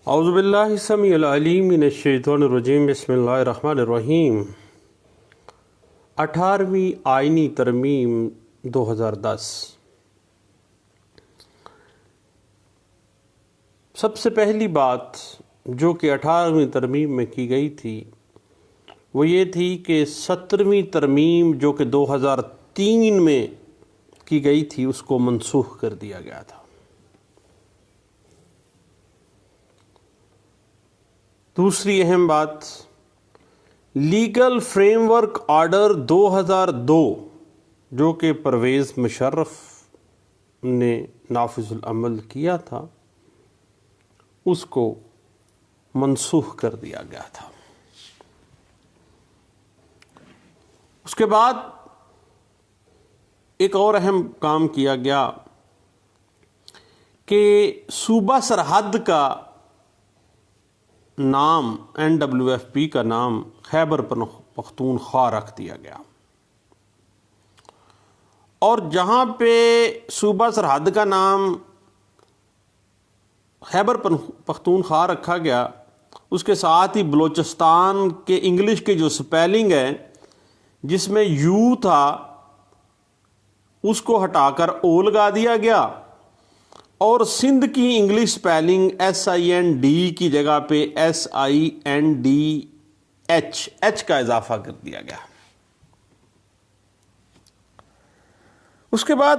اعوذ باللہ السمیع العلیم من الشیطان الرجیم، بسم اللہ الرحمن الرحیم۔ 18ویں آئینی ترمیم 2010۔ سب سے پہلی بات جو کہ 18ویں ترمیم میں کی گئی تھی وہ یہ تھی کہ 17ویں ترمیم جو کہ 2003 میں کی گئی تھی اس کو منسوخ کر دیا گیا تھا۔ دوسری اہم بات، لیگل فریم ورک آرڈر 2002 جو کہ پرویز مشرف نے نافذ العمل کیا تھا اس کو منسوخ کر دیا گیا تھا۔ اس کے بعد ایک اور اہم کام کیا گیا کہ صوبہ سرحد کا نام NWFP کا نام خیبر پختونخوا رکھ دیا گیا، اور جہاں پہ صوبہ سرحد کا نام خیبر پختونخوا رکھا گیا اس کے ساتھ ہی بلوچستان کے انگلش کے جو سپیلنگ ہے جس میں یو تھا اس کو ہٹا کر او لگا دیا گیا، اور سندھ کی انگلش سپیلنگ SIND کی جگہ پہ SINDH کا اضافہ کر دیا گیا۔ اس کے بعد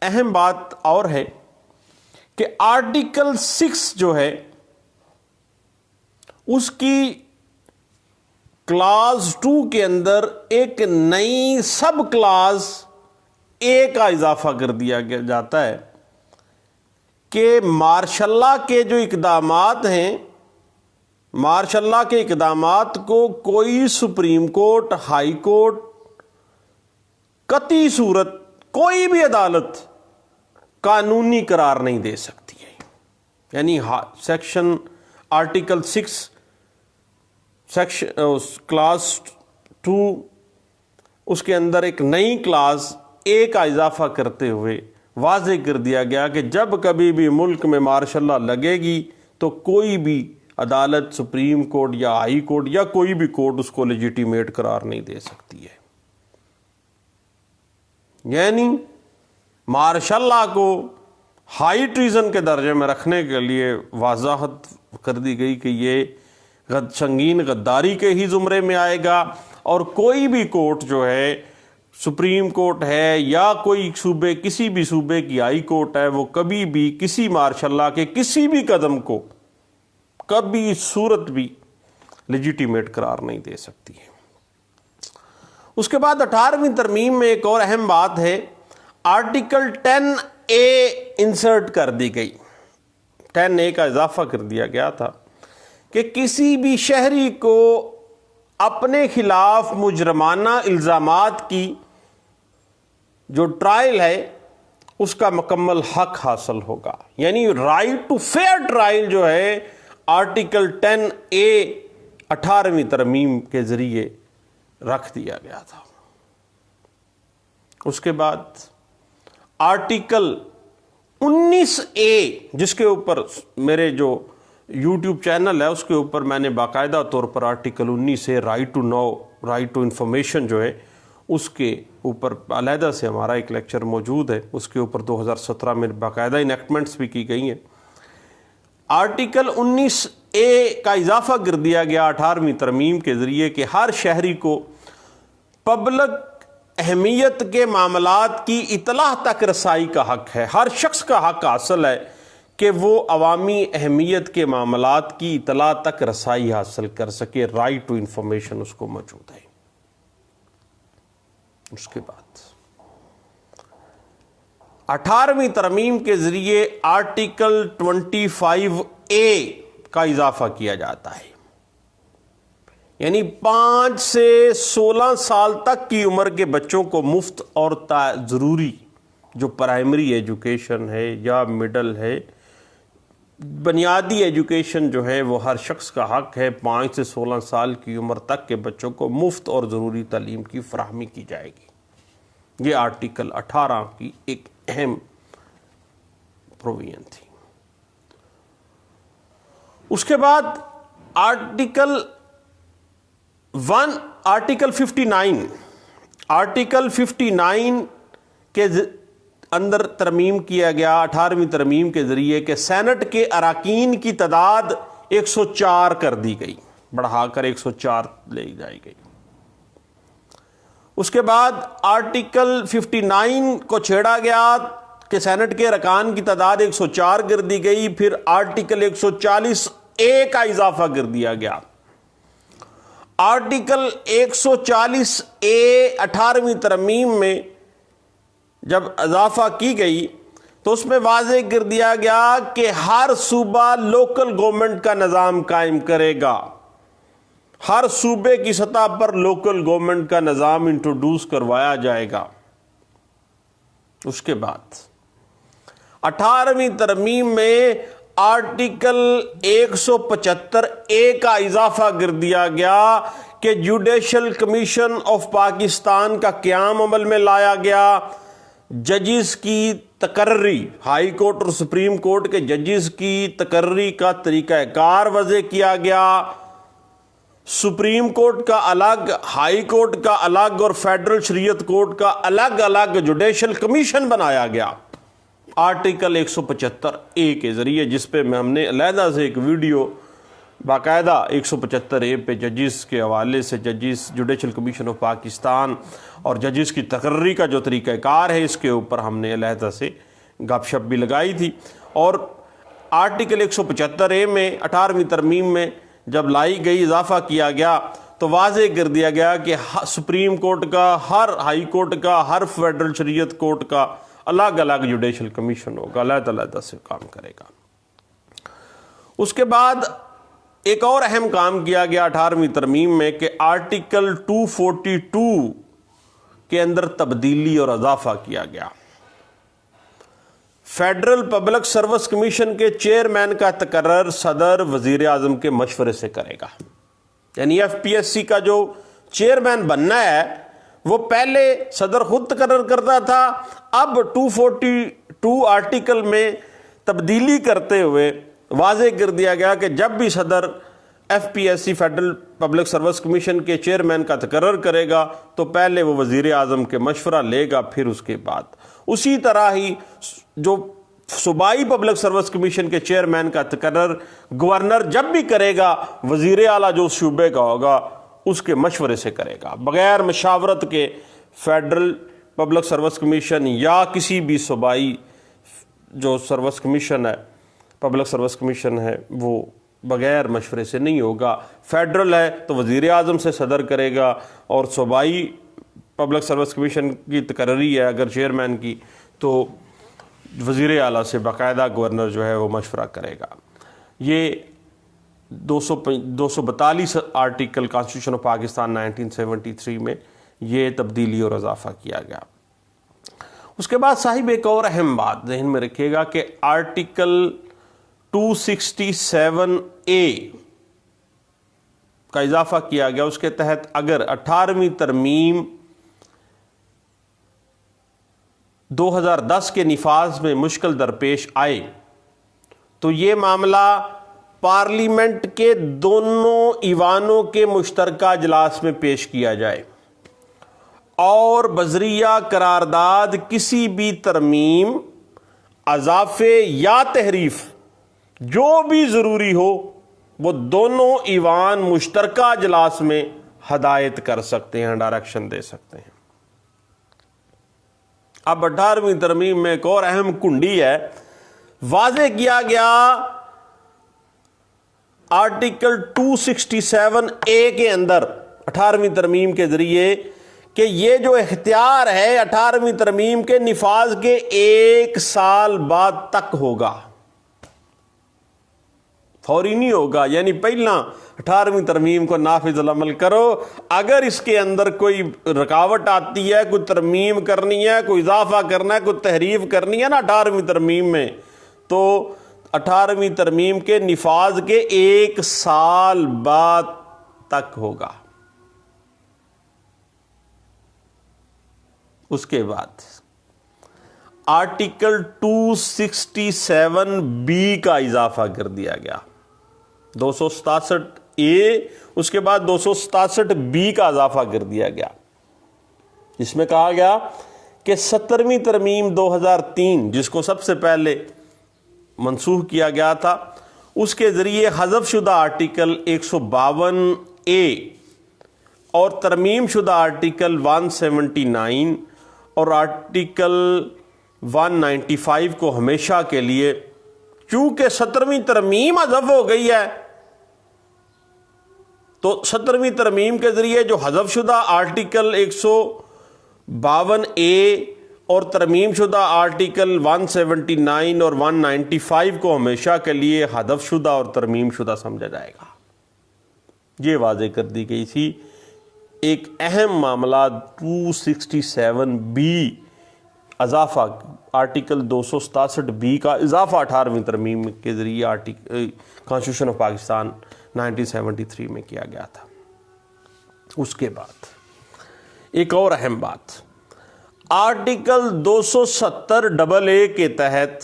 اہم بات اور ہے کہ آرٹیکل 6 جو ہے اس کی کلاز 2 کے اندر ایک نئی سب کلاز A کا اضافہ کر دیا جاتا ہے کہ مارشاء اللہ کے جو اقدامات ہیں، مارشاء اللہ کے اقدامات کو کوئی سپریم کورٹ، ہائی کورٹ، قطعی صورت کوئی بھی عدالت قانونی قرار نہیں دے سکتی ہے۔ یعنی سیکشن آرٹیکل 6 سیکشن کلاس 2 اس کے اندر ایک نئی کلاس A کا اضافہ کرتے ہوئے واضح کر دیا گیا کہ جب کبھی بھی ملک میں مارشاء اللہ لگے گی تو کوئی بھی عدالت، سپریم کورٹ یا ہائی کورٹ یا کوئی بھی کورٹ اس کو لیجیٹیمیٹ قرار نہیں دے سکتی ہے۔ یعنی مارشاء اللہ کو ہائی ٹریزن کے درجے میں رکھنے کے لیے وضاحت کر دی گئی کہ یہ سنگین غداری کے ہی زمرے میں آئے گا، اور کوئی بھی کورٹ جو ہے، سپریم کورٹ ہے یا کوئی صوبے، کسی بھی صوبے کی ہائی کورٹ ہے، وہ کبھی بھی کسی مارشاء اللہ کے کسی بھی قدم کو کبھی صورت بھی لیجیٹیمیٹ قرار نہیں دے سکتی ہے۔ اس کے بعد 18ویں ترمیم میں ایک اور اہم بات ہے، آرٹیکل 10A انسرٹ کر دی گئی، 10A کا اضافہ کر دیا گیا تھا کہ کسی بھی شہری کو اپنے خلاف مجرمانہ الزامات کی جو ٹرائل ہے اس کا مکمل حق حاصل ہوگا۔ یعنی رائٹ ٹو فیئر ٹرائل جو ہے آرٹیکل 10A 18ویں ترمیم کے ذریعے رکھ دیا گیا تھا۔ اس کے بعد آرٹیکل 19A جس کے اوپر میرے جو یوٹیوب چینل ہے اس کے اوپر میں نے باقاعدہ طور پر article 19 right to know, right to information جو ہے اس کے اوپر علیحدہ سے ہمارا ایک لیکچر موجود ہے، اس کے اوپر 2017 میں باقاعدہ انیکٹمنٹس بھی کی گئی ہیں۔ آرٹیکل 19A کا اضافہ کر دیا گیا 18ویں ترمیم کے ذریعے کہ ہر شہری کو پبلک اہمیت کے معاملات کی اطلاع تک رسائی کا حق ہے۔ ہر شخص کا حق حاصل ہے کہ وہ عوامی اہمیت کے معاملات کی اطلاع تک رسائی حاصل کر سکے، رائٹ ٹو انفارمیشن اس کو موجود ہے۔ اس کے بعد 18ویں ترمیم کے ذریعے آرٹیکل 25A کا اضافہ کیا جاتا ہے، یعنی 5 سے 16 سال تک کی عمر کے بچوں کو مفت اور ضروری جو پرائمری ایجوکیشن ہے یا مڈل ہے، بنیادی ایجوکیشن جو ہے وہ ہر شخص کا حق ہے۔ 5 سے 16 سال کی عمر تک کے بچوں کو مفت اور ضروری تعلیم کی فراہمی کی جائے گی۔ یہ آرٹیکل 18 کی ایک اہم پروویژن تھی۔ اس کے بعد آرٹیکل 59 کے اندر ترمیم کیا گیا 18ویں ترمیم کے ذریعے کہ سینٹ کے اراکین کی تعداد 104 کر دی گئی، بڑھا کر 104 لے جائی گئی۔ اس کے بعد آرٹیکل 59 کو چھیڑا گیا کہ سینٹ کے ارکان کی تعداد 104 کر دی گئی، پھر آرٹیکل 140A کا اضافہ کر دیا گیا۔ آرٹیکل 140A 18ویں ترمیم میں جب اضافہ کی گئی تو اس میں واضح کر دیا گیا کہ ہر صوبہ لوکل گورنمنٹ کا نظام قائم کرے گا، ہر صوبے کی سطح پر لوکل گورنمنٹ کا نظام انٹروڈیوس کروایا جائے گا۔ اس کے بعد 18ویں ترمیم میں آرٹیکل 175A کا اضافہ کر دیا گیا کہ جوڈیشل کمیشن آف پاکستان کا قیام عمل میں لایا گیا، ججز کی تقرری، ہائی کورٹ اور سپریم کورٹ کے ججز کی تقرری کا طریقہ کار وضع کیا گیا، سپریم کورٹ کا الگ، ہائی کورٹ کا الگ اور فیڈرل شریعت کورٹ کا الگ الگ جوڈیشل کمیشن بنایا گیا آرٹیکل 175A کے ذریعے، جس پہ ہم نے علیحدہ سے ایک ویڈیو باقاعدہ 175A پہ ججز کے حوالے سے، ججز جوڈیشل کمیشن آف پاکستان اور ججز کی تقرری کا جو طریقہ کار ہے اس کے اوپر ہم نے علیحدہ سے گپ شپ بھی لگائی تھی۔ اور آرٹیکل 175A میں 18ویں ترمیم میں جب لائی گئی، اضافہ کیا گیا تو واضح کر دیا گیا کہ سپریم کورٹ کا، ہر ہائی کورٹ کا، ہر فیڈرل شریعت کورٹ کا الگ الگ جوڈیشل کمیشن ہوگا، علیحدہ سے کام کرے گا۔ اس کے بعد ایک اور اہم کام کیا گیا 18ویں ترمیم میں کہ آرٹیکل 242 کے اندر تبدیلی اور اضافہ کیا گیا۔ فیڈرل پبلک سروس کمیشن کے چیئرمین کا تقرر صدر وزیر اعظم کے مشورے سے کرے گا، یعنی FPSC کا جو چیئرمین بننا ہے وہ پہلے صدر خود تقرر کرتا تھا، اب 242 آرٹیکل میں تبدیلی کرتے ہوئے واضح کر دیا گیا کہ جب بھی صدر FPSC federal public service commission کے چیئرمین کا تقرر کرے گا تو پہلے وہ وزیر اعظم کے مشورہ لے گا، پھر اس کے بعد اسی طرح ہی جو صوبائی پبلک سروس کمیشن کے چیئرمین کا تقرر گورنر جب بھی کرے گا، وزیر اعلیٰ جو شعبے کا ہوگا اس کے مشورے سے کرے گا، بغیر مشاورت کے فیڈرل پبلک سروس کمیشن یا کسی بھی صوبائی جو سروس کمیشن ہے، پبلک سروس کمیشن ہے، وہ بغیر مشورے سے نہیں ہوگا۔ فیڈرل ہے تو وزیر اعظم سے صدر کرے گا، اور صوبائی پبلک سروس کمیشن کی تقرری ہے اگر چیئرمین کی تو وزیر اعلیٰ سے باقاعدہ گورنر جو ہے وہ مشورہ کرے گا۔ یہ 242 آرٹیکل کانسٹیٹیوشن آف پاکستان 1973 میں یہ تبدیلی اور اضافہ کیا گیا۔ اس کے بعد صاحب ایک اور اہم بات ذہن میں رکھیے گا کہ آرٹیکل 267A کا اضافہ کیا گیا، اس کے تحت اگر 18ویں ترمیم 2010 کے نفاذ میں مشکل درپیش آئے تو یہ معاملہ پارلیمنٹ کے دونوں ایوانوں کے مشترکہ اجلاس میں پیش کیا جائے، اور بذریعہ قرارداد کسی بھی ترمیم، اضافے یا تحریف جو بھی ضروری ہو وہ دونوں ایوان مشترکہ اجلاس میں ہدایت کر سکتے ہیں، ڈائریکشن دے سکتے ہیں۔ اب 18ویں ترمیم میں ایک اور اہم کنڈی ہے، واضح کیا گیا آرٹیکل 267A کے اندر 18ویں ترمیم کے ذریعے کہ یہ جو اختیار ہے 18ویں ترمیم کے نفاذ کے 1 سال بعد تک ہوگا، فوری نہیں ہوگا، یعنی پہلا 18ویں ترمیم کو نافذ العمل کرو، اگر اس کے اندر کوئی رکاوٹ آتی ہے، کوئی ترمیم کرنی ہے، کوئی اضافہ کرنا ہے، کوئی تحریف کرنی ہے نا 18ویں ترمیم میں، تو 18ویں ترمیم کے نفاذ کے 1 سال بعد تک ہوگا۔ اس کے بعد آرٹیکل 267B کا اضافہ کر دیا گیا، 267A اس کے بعد 267B کا اضافہ کر دیا گیا، جس میں کہا گیا کہ 17ویں ترمیم 2003 جس کو سب سے پہلے منسوخ کیا گیا تھا، اس کے ذریعے حذف شدہ آرٹیکل 152A اور ترمیم شدہ آرٹیکل 179 اور آرٹیکل 195 کو ہمیشہ کے لیے، چونکہ 17ویں ترمیم حذف ہو گئی ہے تو 17ویں ترمیم کے ذریعے جو حذف شدہ آرٹیکل 152A اور ترمیم شدہ آرٹیکل 179 اور 195 کو ہمیشہ کے لیے حذف شدہ اور ترمیم شدہ سمجھا جائے گا، یہ واضح کر دی گئی تھی۔ ایک اہم معاملہ 267B اضافہ، آرٹیکل 267B کا اضافہ 18ویں ترمیم کے ذریعے کانسٹیٹیوشن آف پاکستان 1973 میں کیا گیا تھا۔ اس کے بعد ایک اور اہم بات، آرٹیکل 270AA کے تحت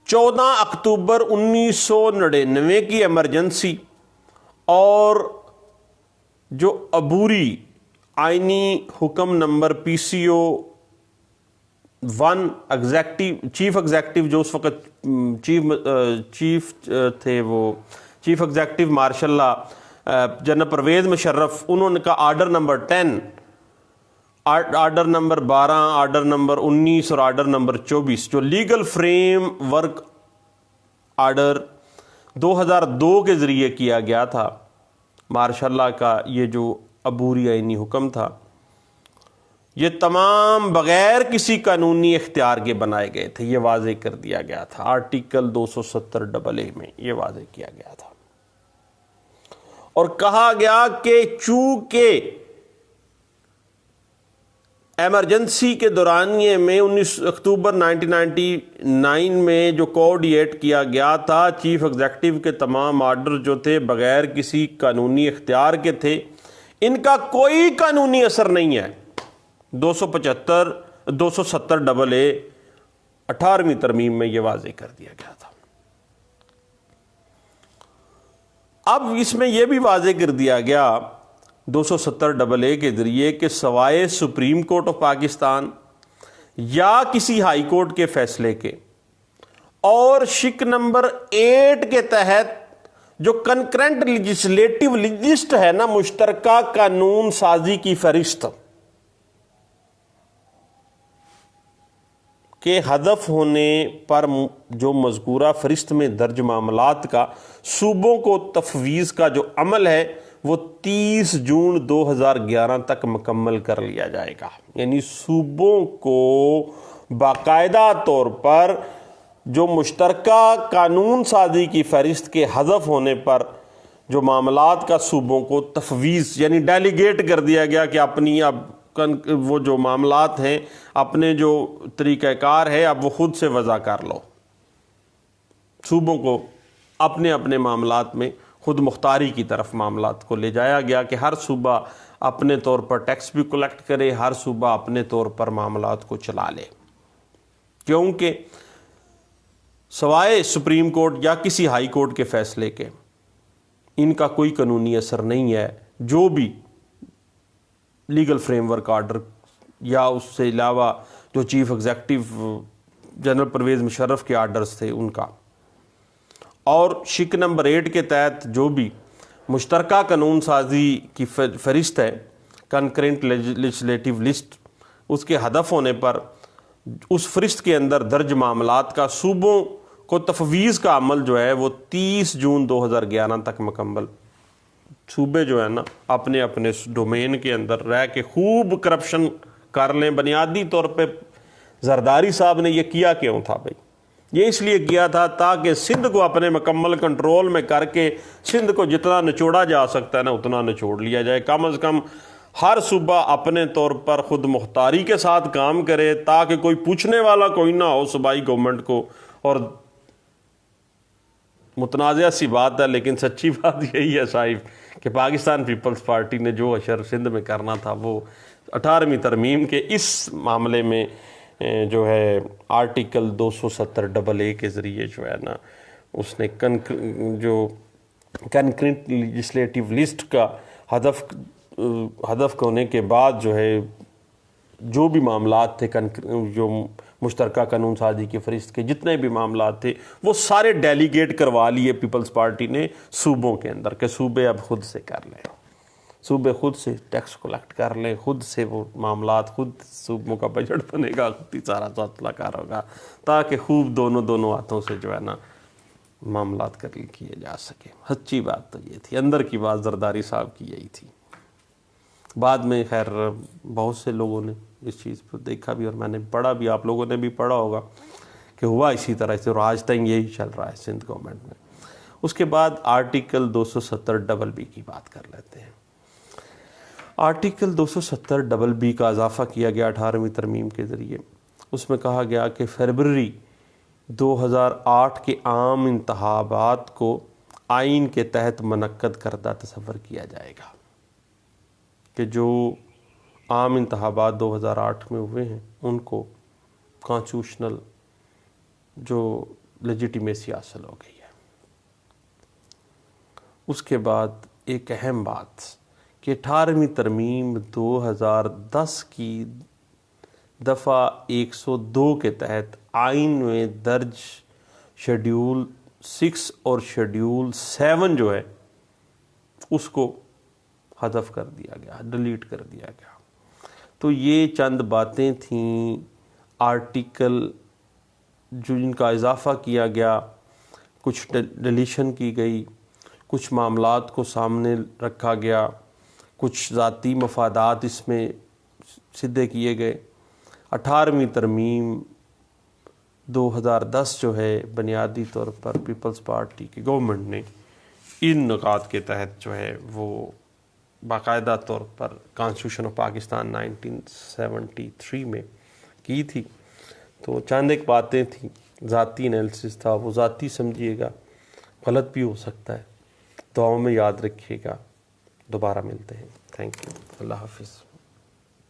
14 اکتوبر 1999 کی ایمرجنسی اور جو عبوری آئینی حکم نمبر PCO 1 چیف ایگزیکٹو جو اس وقت چیف تھے، وہ چیف ایگزیکٹو مارشل اللہ جنرل پرویز مشرف، انہوں نے کہا order number 10، order number 12، order number 19 اور آرڈر نمبر 24 جو لیگل فریم ورک آرڈر 2002 کے ذریعے کیا گیا تھا، مارشاء اللہ کا یہ جو عبوری آئینی حکم تھا، یہ تمام بغیر کسی قانونی اختیار کے بنائے گئے تھے، یہ واضح کر دیا گیا تھا آرٹیکل 270AA میں، یہ واضح کیا گیا تھا اور کہا گیا کہ چونکہ ایمرجنسی کے دورانیے میں 19 اکتوبر 1999 میں جو کوڈیٹ کیا گیا تھا، چیف ایگزیکٹو کے تمام آرڈر جو تھے بغیر کسی قانونی اختیار کے تھے، ان کا کوئی قانونی اثر نہیں ہے۔ 270AA 18ویں ترمیم میں یہ واضح کر دیا گیا تھا۔ اب اس میں یہ بھی واضح کر دیا گیا 270AA کے ذریعے کہ سوائے سپریم کورٹ آف پاکستان یا کسی ہائی کورٹ کے فیصلے کے اور شک نمبر 8 کے تحت جو کنکرنٹ لیجسلیٹو لسٹ ہے نا، مشترکہ قانون سازی کی فہرست کے حذف ہونے پر جو مذکورہ فہرست میں درج معاملات کا صوبوں کو تفویض کا جو عمل ہے وہ 30 جون 2011 تک مکمل کر لیا جائے گا، یعنی صوبوں کو باقاعدہ طور پر جو مشترکہ قانون سازی کی فہرست کے حذف ہونے پر جو معاملات کا صوبوں کو تفویض یعنی ڈیلیگیٹ کر دیا گیا کہ اپنی اب وہ جو معاملات ہیں، اپنے جو طریقہ کار ہے اب وہ خود سے وضع کر لو، صوبوں کو اپنے اپنے معاملات میں خود مختاری کی طرف معاملات کو لے جایا گیا کہ ہر صوبہ اپنے طور پر ٹیکس بھی کلیکٹ کرے، ہر صوبہ اپنے طور پر معاملات کو چلا لے، کیونکہ سوائے سپریم کورٹ یا کسی ہائی کورٹ کے فیصلے کے ان کا کوئی قانونی اثر نہیں ہے۔ جو بھی لیگل فریم ورک آرڈر یا اس سے علاوہ جو chief executive general Pervez Musharraf کے آرڈرز تھے ان کا، اور شک نمبر 8 کے تحت جو بھی مشترکہ قانون سازی کی فہرست ہے، کنکرنٹ لیجسلیٹو لسٹ، اس کے ہدف ہونے پر اس فہرست کے اندر درج معاملات کا صوبوں کو تفویض کا عمل جو ہے وہ 30 جون 2011 تک مکمل۔ صوبے جو ہے نا اپنے اپنے ڈومین کے اندر رہ کے خوب کرپشن کر لیں۔ بنیادی طور پہ زرداری صاحب نے یہ کیا کیوں تھا بھائی؟ یہ اس لیے کیا تھا تاکہ سندھ کو اپنے مکمل کنٹرول میں کر کے سندھ کو جتنا نچوڑا جا سکتا ہے نا اتنا نچوڑ لیا جائے، کم از کم ہر صوبہ اپنے طور پر خود مختاری کے ساتھ کام کرے تاکہ کوئی پوچھنے والا کوئی نہ ہو صوبائی گورنمنٹ کو۔ اور متنازعہ سی بات ہے لیکن سچی بات یہی ہے صاحب کہ پاکستان پیپلز پارٹی نے جو اشر سندھ میں کرنا تھا وہ 18ویں ترمیم کے اس معاملے میں جو ہے آرٹیکل 270AA کے ذریعے جو ہے نا اس نے جو کنکریٹ لیجسلیٹو لسٹ کا ہدف ہونے کے بعد جو ہے جو بھی معاملات تھے جو مشترکہ قانون سازی کی فہرست کے جتنے بھی معاملات تھے وہ سارے ڈیلیگیٹ کروا لیے پیپلز پارٹی نے صوبوں کے اندر کہ صوبے اب خود سے کر لیں، صوبے خود سے ٹیکس کلیکٹ کر لیں، خود سے وہ معاملات، خود صوبوں کا بجٹ بنے گا، خود ہی سارا سلسلہ کار ہوگا تاکہ خوب دونوں ہاتھوں سے جو ہے نا معاملات کیے جا سکے۔ سچی بات تو یہ تھی، اندر کی بات زرداری صاحب کی یہی تھی۔ بعد میں خیر بہت سے لوگوں نے اس چیز کو دیکھا بھی اور میں نے پڑھا بھی، آپ لوگوں نے بھی پڑھا ہوگا کہ ہوا اسی طرح سے، اور آج تک یہی چل رہا ہے سندھ گورنمنٹ میں۔ اس کے بعد آرٹیکل 270 کی بات کر لیتے ہیں۔ آرٹیکل 270 کا اضافہ کیا گیا 18ویں ترمیم کے ذریعے۔ اس میں کہا گیا کہ فروری 2008 کے عام انتخابات کو آئین کے تحت منعقد کردہ تصور کیا جائے گا، کہ جو عام انتخابات 2008 میں ہوئے ہیں ان کو کانسٹیٹیوشنل جو لیجیٹیمیسی حاصل ہو گئی ہے۔ اس کے بعد ایک اہم بات کہ 18ویں ترمیم 2010 کی دفعہ 102 کے تحت آئین میں درج شیڈیول 6 اور شیڈیول 7 جو ہے اس کو حذف کر دیا گیا، ڈیلیٹ کر دیا گیا۔ تو یہ چند باتیں تھیں آرٹیکل جو ان کا اضافہ کیا گیا، کچھ ڈیلیشن کی گئی، کچھ معاملات کو سامنے رکھا گیا، کچھ ذاتی مفادات اس میں سدھے کیے گئے۔ 18ویں ترمیم 2010 جو ہے بنیادی طور پر پیپلز پارٹی کی گورنمنٹ نے ان نکات کے تحت جو ہے وہ باقاعدہ طور پر کانسٹیٹیوشن آف پاکستان 1973 میں کی تھی۔ تو چند ایک باتیں تھیں، ذاتی انالیسس تھا، وہ ذاتی سمجھیے گا، غلط بھی ہو سکتا ہے، دعاؤں میں یاد رکھیے گا۔ دوبارہ ملتے ہیں، تھینک یو، اللہ حافظ۔